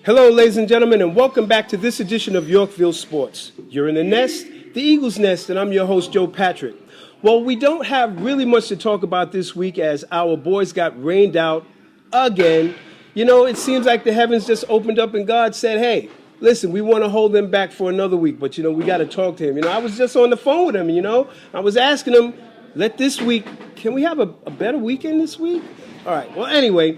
Hello, ladies and gentlemen, and welcome back to this edition of Yorkville Sports. You're in the nest, the Eagles' nest, and I'm your host, Joe Patrick. Well, we don't have really much to talk about this week as our boys got rained out again. You know, it seems like the heavens just opened up and God said, hey, listen, we want to hold them back for another week, but, we got to talk to him. I was just on the phone with him, I was asking him, can we have a better weekend this week? All right, well, anyway,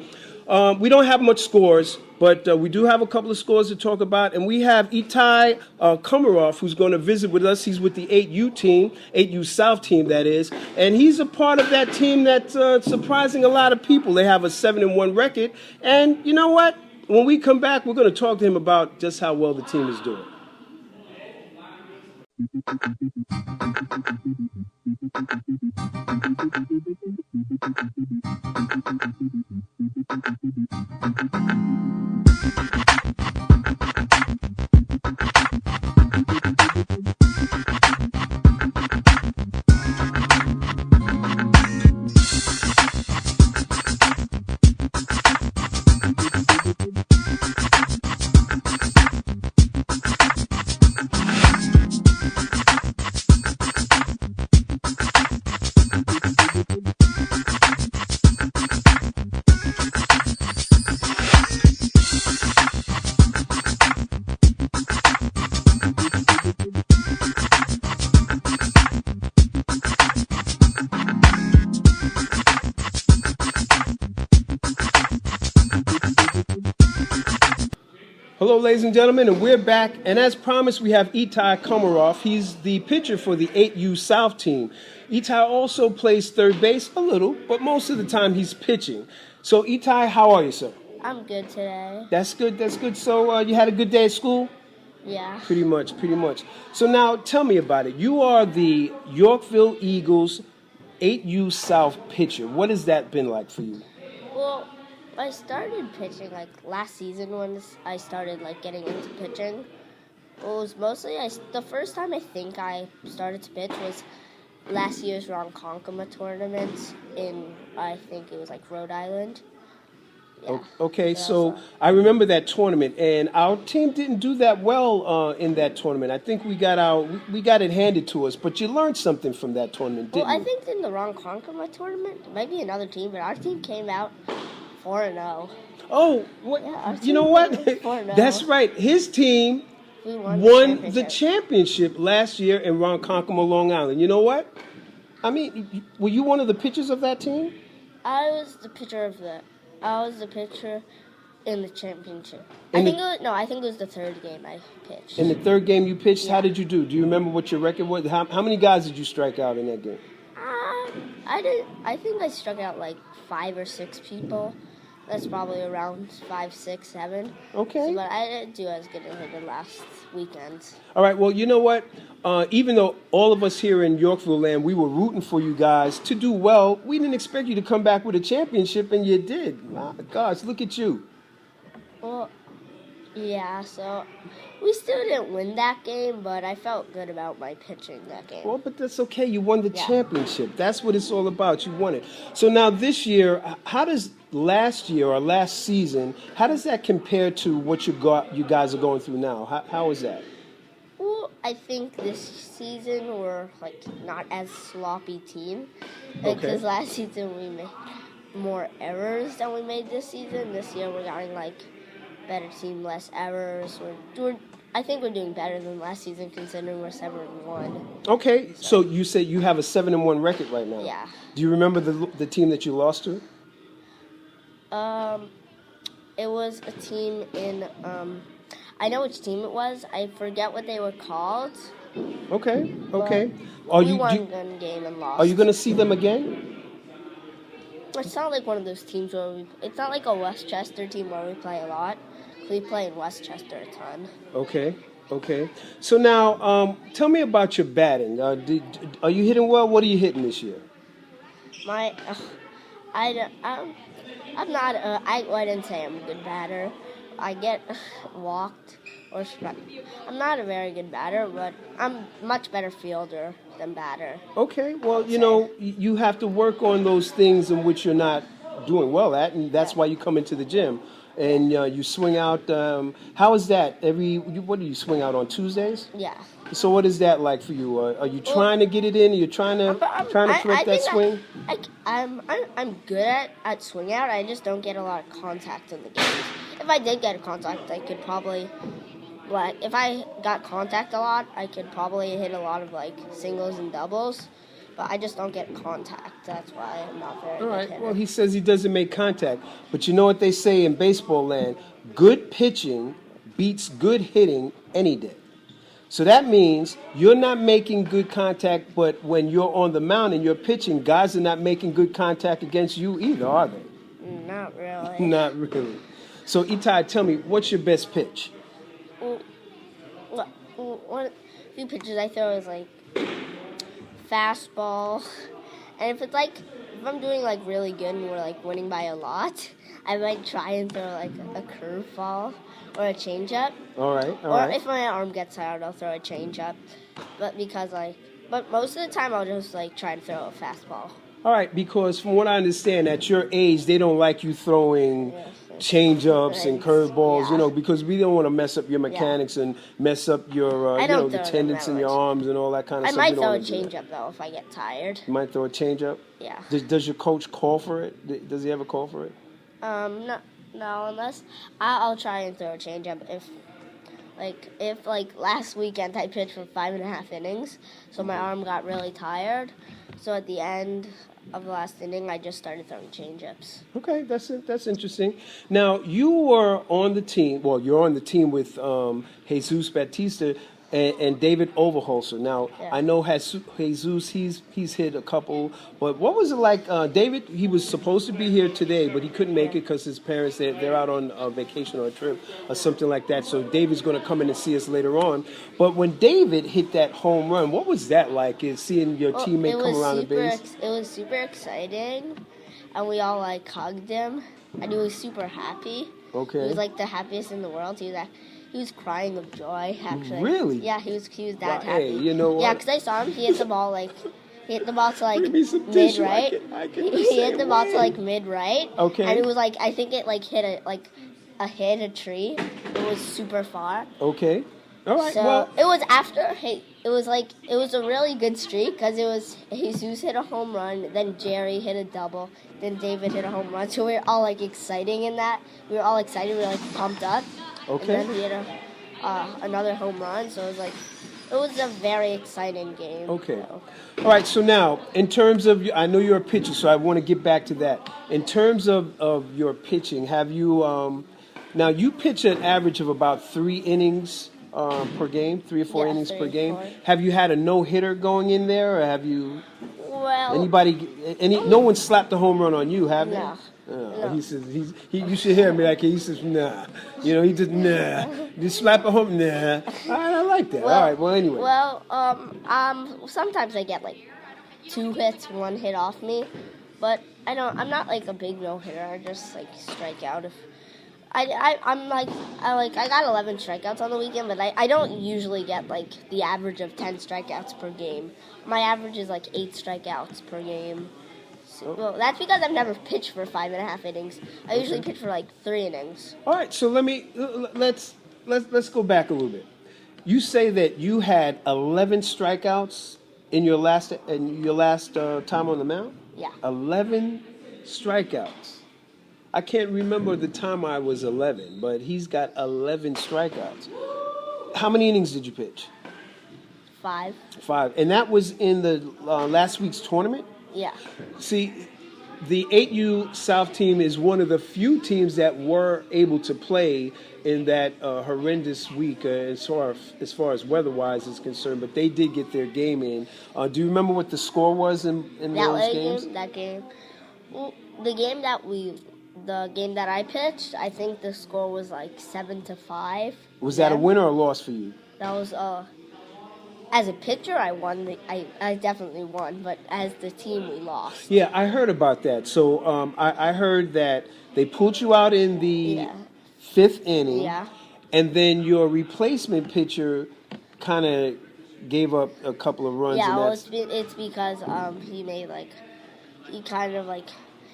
we don't have much scores. But we do have a couple of scores to talk about, and we have Itai Komoroff, who's going to visit with us. He's with the 8U team, 8U South team, that is, and he's a part of that team that's surprising a lot of people. They have a 7-1 record, and you know what? When we come back, we're going to talk to him about just how well the team is doing. Hello, ladies and gentlemen, and we're back. And as promised, we have Itai Komoroff. He's the pitcher for the 8U South team. Itai also plays third base a little, but most of the time he's pitching. So, Itai, how are you, sir? I'm good today. That's good. So, you had a good day at school? Yeah. Pretty much. So now, tell me about it. You are the Yorkville Eagles 8U South pitcher. What has that been like for you? Well, I started pitching last season when I started getting into pitching. Well, it was mostly the first time I think I started to pitch was last year's Ronkonkoma tournament in I think it was Rhode Island. Yeah. Okay, so I remember that tournament, and our team didn't do that well in that tournament. I think we got it handed to us, but you learned something from that tournament, didn't you? Well, I think in the Ronkonkoma tournament, it might be another team, but our team came out 4-0. Oh, what? Yeah, you know what? 4-0. That's right. His team won the championship last year in Ronkonkoma, Long Island. You know what? I mean, were you one of the pitchers of that team? I was the pitcher in the championship. I think it was the third game I pitched. In the third game you pitched, yeah. How did you do? Do you remember what your record was? How many guys did you strike out in that game? I think I struck out 5 or 6 people. That's probably around 5, 6, 7. Okay. But I didn't do as good as I did last weekend. All right, well, you know what? Even though all of us here in Yorkville land, we were rooting for you guys to do well, we didn't expect you to come back with a championship, and you did. My gosh, look at you. Well, yeah, so we still didn't win that game, but I felt good about my pitching that game. Well, but that's okay. You won the championship. That's what it's all about. You won it. So now this year, how does last year or last season, how does that compare to what you guys are going through now? How is that? Well, I think this season we're not as sloppy team. Okay. Because last season we made more errors than we made this season. This year we're getting better team, less errors. I think we're doing better than last season considering we're 7-1. Okay, so you say you have a 7-1 record right now. Yeah. Do you remember the team that you lost to? It was a team in I know which team it was. I forget what they were called. Okay. We won one game and lost. Are you going to see them again? It's not like one of those teams where it's not like a Westchester team where we play a lot. We play in Westchester a ton. Okay. So now, tell me about your batting. Are you hitting well? What are you hitting this year? I'm not. I wouldn't say I'm a good batter. I get walked or struck. I'm not a very good batter, but I'm much better fielder than batter. Okay, well, you know, you have to work on those things in which you're not doing well at, and that's why you come into the gym. and you swing out. How is that? What do you swing out on Tuesdays? Yeah. So what is that like for you? Are you Well, trying to get it in? Are you trying to correct that think swing? I'm good at swing out. I just don't get a lot of contact in the games. If I did get a contact, I could probably, like, if I got contact a lot, I could probably hit a lot of like singles and doubles. But I just don't get contact. That's why I'm not very All good right. hitter. Well, he says he doesn't make contact, but you know what they say in baseball land: good pitching beats good hitting any day. So that means you're not making good contact, but when you're on the mound and you're pitching, guys are not making good contact against you either, are they? Not really. Not really. So Itai, tell me, what's your best pitch? One few pitches I throw is like fastball, and if I'm doing like really good and we're like winning by a lot, I might try and throw like a curveball or a changeup. All right. Or if my arm gets tired, I'll throw a changeup. But most of the time I'll just like try to throw a fastball. All right, because from what I understand, at your age, they don't like you throwing change-ups and curveballs, Yeah. because we don't want to mess up your mechanics and mess up your, I don't the throw them tendons that in your much. arms and all that kind of I stuff. might We don't throw a wanna do that. changeup though if I get tired. You might throw a change-up? Yeah. Does your coach call for it? Does he ever call for it? No, unless I'll try and throw a changeup if last weekend I pitched for 5.5 innings, so my arm got really tired. So at the end of the last inning, I just started throwing changeups. Okay, that's interesting. Now you were on the team. Well, you're on the team with Jesus Batista and David Overholser. Now I know Jesus. He's hit a couple. But what was it like? David, he was supposed to be here today, but he couldn't make it because his parents they're out on a vacation or a trip or something like that. So David's going to come in and see us later on. But when David hit that home run, what was that like? Is seeing your teammate come around the base? It was super exciting, and we all like hugged him, and he was super happy. Okay. He was like the happiest in the world. He was crying of joy, actually. Really? Yeah, he was that Wow, happy. hey, you know what? Yeah, because I saw him. He hit the ball to like Give me some mid tissue. right. I can He hit the ball to like mid right. Okay. And it was like I think it like hit a tree. It was super far. Okay. All right. So Well, it was after. It was a really good streak because it was Jesus hit a home run, then Jerry hit a double, then David hit a home run. So we were all like exciting in that. We were all excited. We were like pumped up. okay. And then he hit another home run. So it was a very exciting game. Okay. So. All right. So now, in terms of, I know you're a pitcher, so I want to get back to that. In terms of your pitching, have you? Now you pitch an average of about 3 innings per game, 3 or 4 innings per game. 4. Have you had a no-hitter going in there, or have you? Well, No one slapped a home run on you, have they? No. No. He says you should hear me like he says nah. He just nah. Just slap a home nah. All right, I like that. All right, well anyway. Well, sometimes I get like 2 hits, 1 hit off me, but I'm not like a big no hitter. I just like strike out if. I got 11 strikeouts on the weekend, but I don't usually get like the average of 10 strikeouts per game. My average is like 8 strikeouts per game. So, well, that's because I've never pitched for 5.5 innings. I usually pitch for like 3 innings. All right, so let's go back a little bit. You say that you had 11 strikeouts in your last time on the mound? Yeah. 11 strikeouts. I can't remember the time I was 11, but he's got 11 strikeouts. How many innings did you pitch? 5. 5. And that was in the last week's tournament? Yeah. See, the 8U South team is one of the few teams that were able to play in that horrendous week as far as weather-wise is concerned, but they did get their game in. Do you remember what the score was in those games? That game. Well, the game that I pitched, I think the score was like 7-5. Was that a win or a loss for you? That was as a pitcher, I won. I definitely won, but as the team, we lost. Yeah, I heard about that. So I heard that they pulled you out in the 5th inning, and then your replacement pitcher kind of gave up a couple of runs. Yeah, well, it's because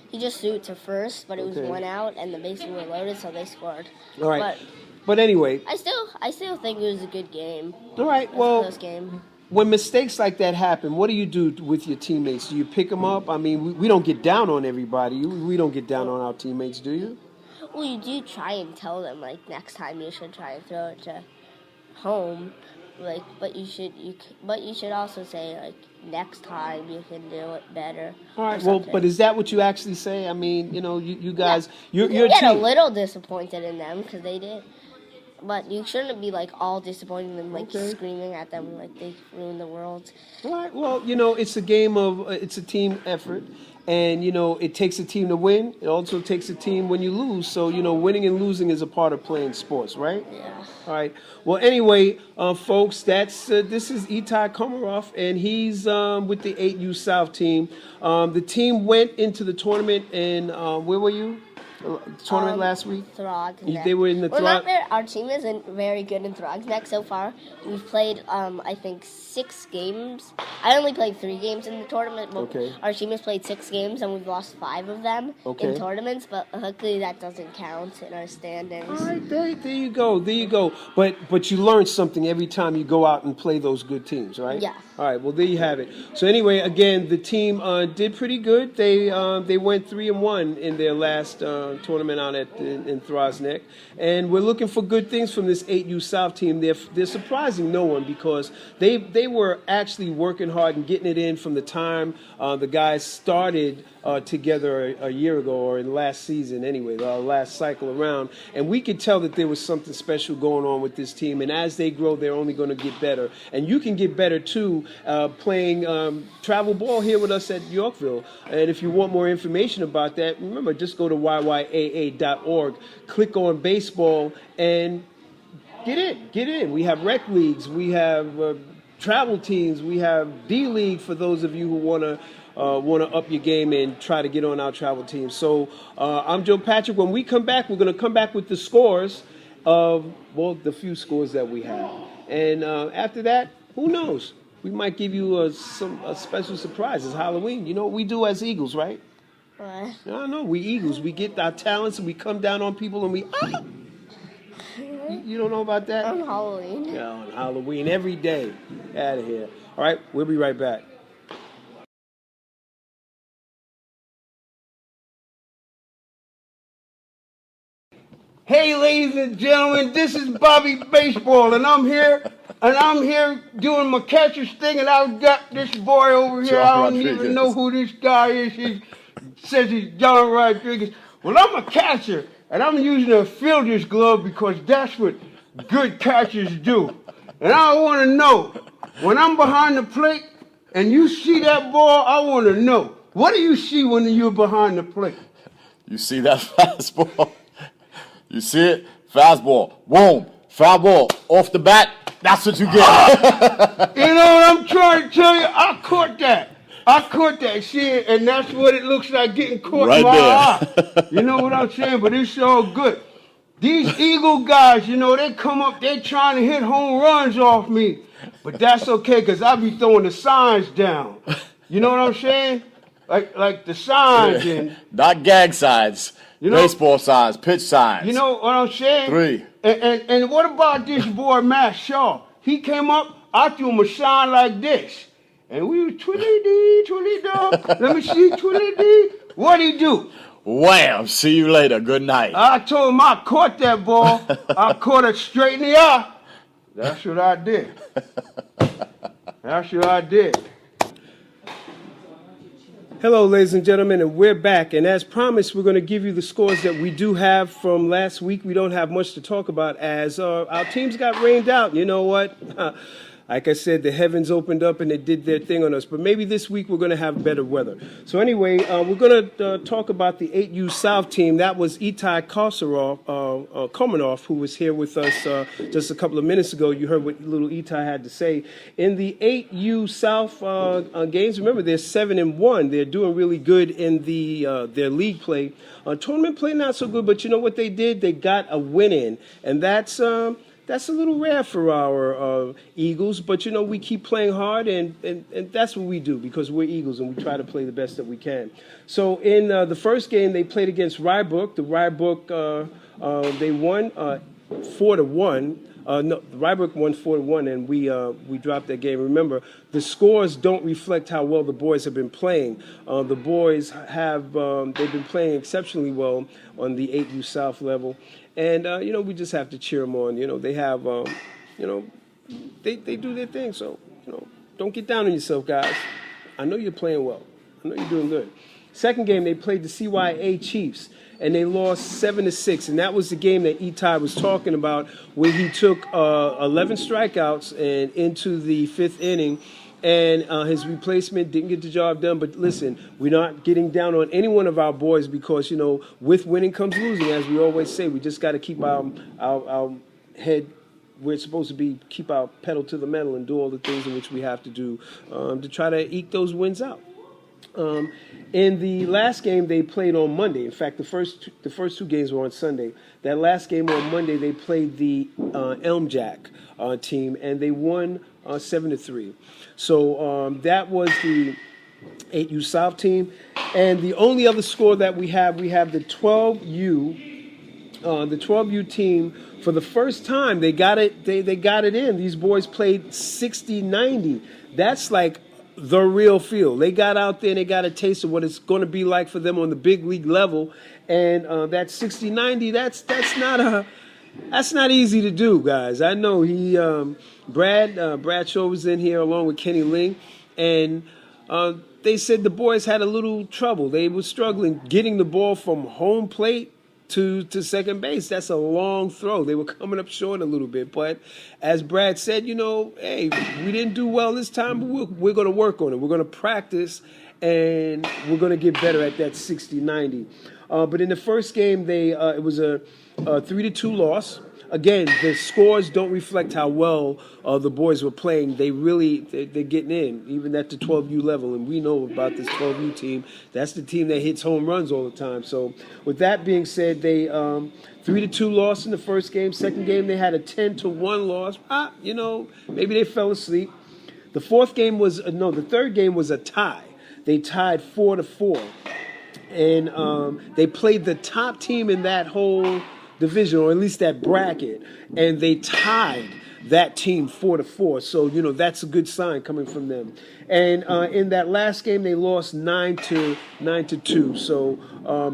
he He just threw it to first, but it was 1 out, and the bases were loaded, so they scored. All right. But anyway, I still think it was a good game. All right. It was well, a close game. When mistakes like that happen, what do you do with your teammates? Do you pick them up? I mean, we don't get down on everybody. We don't get down on our teammates, do you? Well, you do try and tell them, like, next time you should try and throw it to home, like, but you should also say, like, next time you can do it better. All right. Well, but is that what you actually say? I mean, you guys, you you're get team. a little disappointed in them because they did. But you shouldn't be, like, all disappointed and, like, screaming at them like they ruined the world. All right. Well, it's a game it's a team effort. And, it takes a team to win. It also takes a team when you lose. So, winning and losing is a part of playing sports, right? Yeah. All right. Well, anyway, folks, this is Itai Komoroff, and he's with the 8U South team. The team went into the tournament, and where were you? Tournament last week? Throgs. They were in the Throgs. Our team isn't very good in Throgs Neck so far. We've played, I think, 6 games. I only played 3 games in the tournament, but our team has played 6 games, and we've lost 5 of them in tournaments, but luckily that doesn't count in our standings. All right, there you go. There you go. But you learn something every time you go out and play those good teams, right? Yeah. All right, well, there you have it. So anyway, again, the team did pretty good. They went 3-1 in their last tournament out in Throsneck, and we're looking for good things from this 8U South team. They're surprising no one because they were actually working hard and getting it in from the time the guys started together a year ago, or in last season anyway, the last cycle around, and we could tell that there was something special going on with this team, and as they grow, they're only going to get better, and you can get better too playing travel ball here with us at Yorkville. And if you want more information about that, remember, just go to yyaa.org, click on baseball, and get in. We have rec leagues, we have travel teams, we have D-League for those of you who want to up your game and try to get on our travel team. So I'm Joe Patrick. When we come back, we're going to come back with the scores of, the few scores that we have. And after that, who knows? We might give you a special surprise. It's Halloween. You know what we do as Eagles, right? What? I don't know. We Eagles. We get our talents and we come down on people and we... You don't know about that? On Halloween. Yeah, on Halloween. Every day. Out of here. All right, we'll be right back. Hey, ladies and gentlemen, this is Bobby Baseball, and I'm here doing my catcher's thing, and I've got this boy over here. I don't even know who this guy is. He says he's John Rodriguez. Well, I'm a catcher, and I'm using a fielder's glove because that's what good catchers do. And I want to know, when I'm behind the plate and you see that ball, I want to know, what do you see when you're behind the plate? You see that fastball? You see it? Fastball. Boom. Foul ball. Off the bat. That's what you get. You know what I'm trying to tell you? I caught that. See it? And that's what it looks like getting caught right in my there. eye. You know what I'm saying? But it's all good. These Eagle guys, they come up, they trying to hit home runs off me. But that's okay, because I be throwing the signs down. You know what I'm saying? Like the signs. And not gag signs. Baseball signs, pitch signs. You know what I'm saying? 3. And what about this boy, Matt Shaw? He came up, I threw him a sign like this. And we was twiddly-dee. Let me see, twiddly-dee. What'd he do? Wham! See you later. Good night. I told him I caught that ball. I caught it straight in the eye. That's what I did. That's what I did. Hello, ladies and gentlemen, and we're back. And as promised, we're going to give you the scores that we do have from last week. We don't have much to talk about as our teams got rained out. You know what? Like I said, the heavens opened up and they did their thing on us. But maybe this week we're going to have better weather. So anyway, we're going to talk about the 8U South team. That was Itai Komoroff, who was here with us just a couple of minutes ago. You heard what little Itai had to say. In the 8U South games, remember, they're 7-1. They're doing really good in their league play. Tournament play, not so good, but you know what they did? They got a win in. And that's that's a little rare for our Eagles. But we keep playing hard, and that's what we do because we're Eagles, and we try to play the best that we can. So in the first game, they played against Rybrook. The Rybrook they won 4-1. No, Rybrook won 4-1, and we dropped that game. Remember, the scores don't reflect how well the boys have been playing. The boys have they've been playing exceptionally well on the 8U South level, and we just have to cheer them on. They have they do their thing. So don't get down on yourself, guys. I know you're playing well. I know you're doing good. Second game, they played the CYA Chiefs, and they lost 7-6, and that was the game that Itai was talking about, where he took 11 strikeouts and into the fifth inning, and his replacement didn't get the job done. But listen, we're not getting down on any one of our boys because with winning comes losing, as we always say. We just got to keep our head where it's supposed to be, keep our pedal to the metal, and do all the things in which we have to do to try to eke those wins out. In the last game they played on Monday. In fact, the first two games were on Sunday. That last game on Monday they played the Elm Jack team, and they won 7-3. So that was the 8U South team. And the only other score that we have the 12U team. For the first time, they got it. They got it in. These boys played 60-90. That's like the real feel. They got out there and they got a taste of what it's going to be like for them on the big league level. And that 60-90, that's not easy to do, guys. I know Brad Shaw was in here along with Kenny Ling, and they said the boys had a little trouble. They were struggling getting the ball from home plate to second base. That's a long throw. They were coming up short a little bit. But as Brad said, hey, we didn't do well this time, but we're going to work on it. We're going to practice, and we're going to get better at that 60-90. But in the first game, it was a 3-2 loss. Again, the scores don't reflect how well the boys were playing. They're getting in, even at the 12U level. And we know about this 12U team. That's the team that hits home runs all the time. So with that being said, they 3-2 loss in the first game. Second game, they had a 10-1 loss. Maybe they fell asleep. The third game was a tie. They tied 4-4. And they played the top team in that whole division, or at least that bracket, and they tied that team 4-4. So that's a good sign coming from them. And in that last game, they lost 9-2. So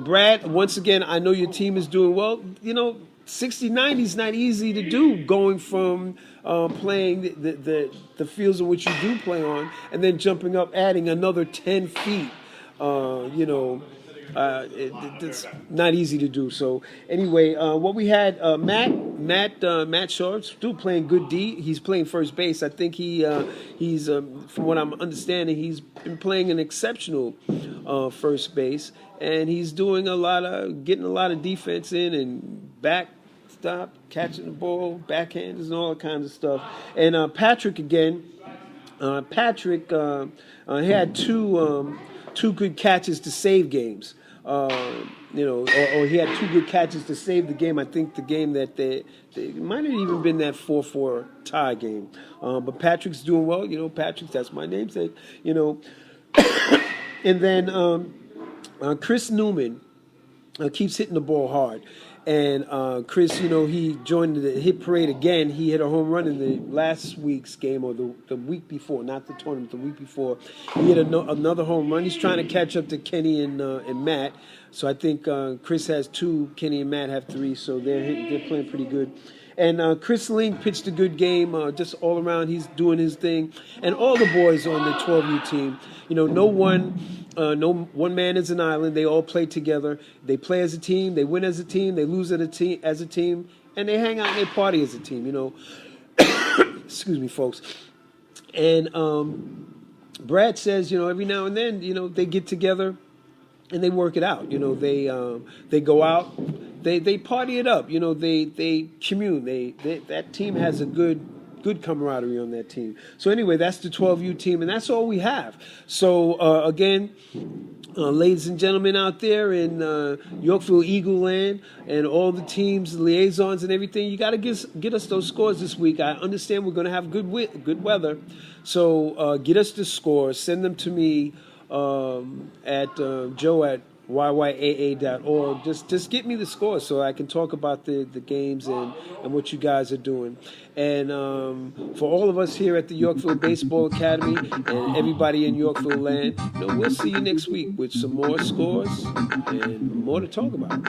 Brad, once again, I know your team is doing well. 60-90 is not easy to do, going from playing the fields in which you do play on, and then jumping up, adding another 10 feet. It's not easy to do. So anyway, what we had, Matt Shaw, still playing good D. He's playing first base. I think he's from what I'm understanding, he's been playing an exceptional first base, and he's doing getting a lot of defense in and backstop, catching the ball, backhanders, and all kinds of stuff. And Patrick again. Patrick he had two good catches to save games. Or he had two good catches to save the game. I think the game that they might have even been that 4-4 tie game. But Patrick's doing well. Patrick, that's my namesake. And then Chris Newman keeps hitting the ball hard. And Chris, he joined the hit parade again. He hit a home run in the last week's game, or the week before, not the tournament, the week before. He hit another home run. He's trying to catch up to Kenny and Matt. So I think Chris has 2, Kenny and Matt have 3. So they're playing pretty good. And Chris Ling pitched a good game, just all around. He's doing his thing. And all the boys on the 12U team, no one man is an island. They all play together. They play as a team. They win as a team. They lose as a team. And they hang out and they party as a team, Excuse me, folks. And Brad says, every now and then, they get together and they work it out. They go out. They party it up. They commune. That team has a good camaraderie on that team. So anyway, that's the 12U team, and that's all we have. So again, Ladies and gentlemen out there in Yorkville Eagle Land and all the teams, liaisons, and everything, you got to get us those scores this week. I understand we're going to have good weather, so get us the scores. Send them to me at Joe at yyaa.org. Just get me the scores so I can talk about the games and what you guys are doing. And for all of us here at the Yorkville Baseball Academy and everybody in Yorkville land, we'll see you next week with some more scores and more to talk about.